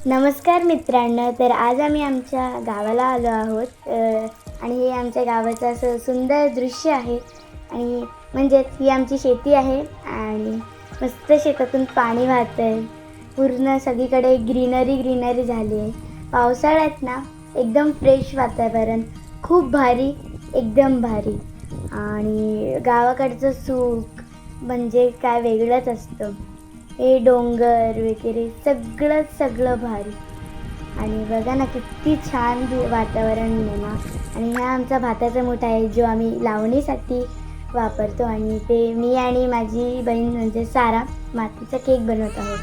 नमस्कार मित्रांनो. तर आज आम्ही आमच्या गावाला आलो आहोत आणि हे आमच्या गावाचं असं सुंदर दृश्य आहे. आणि म्हणजेच ही आमची शेती आहे आणि मस्त शेतातून पाणी वाहतं आहे. पूर्ण सगळीकडे ग्रीनरी झाली आहे. पावसाळ्यात ना एकदम फ्रेश वातावरण, खूप भारी, एकदम भारी. आणि गावाकडचं सुख म्हणजे काय वेगळंच असतं. हे डोंगर वगैरे सगळं भारी. आणि बघा ना किती छान वातावरण आहे ना. आणि हा आमचा भाताचा मोठा आहे जो आम्ही लावणीसाठी वापरतो. आणि ते मी आणि माझी बहीण म्हणजे सारा मातीचा केक बनवत आहोत.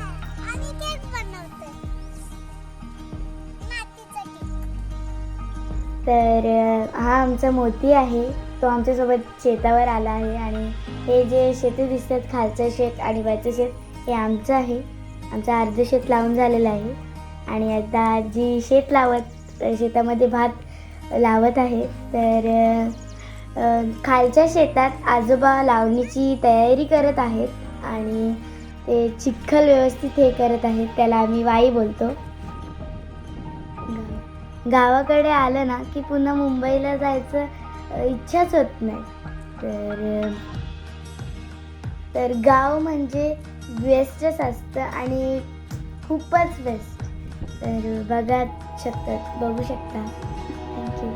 तर हा आमचा मोती आहे. तो आमच्यासोबत शेतावर आला आहे. आणि हे जे शेती दिसतात, खालचं शेत आणि वरचं शेत, हे आमचं आहे. आमचं अर्धं शेत लावून झालेलं आहे. आणि आता जी शेतामध्ये भात लावत आहे. तर खालच्या शेतात आजोबा लावणीची तयारी करत आहेत. आणि ते चिखल व्यवस्थित हे करत आहेत. त्याला आम्ही वाई बोलतो. गावाकडे आलं ना की पुन्हा मुंबईला जायचं इच्छाच होत नाही. तर तर गाव म्हणजे बेस्टच असतं आणि खूपच बेस्ट. तर बघू शकता. थँक्यू.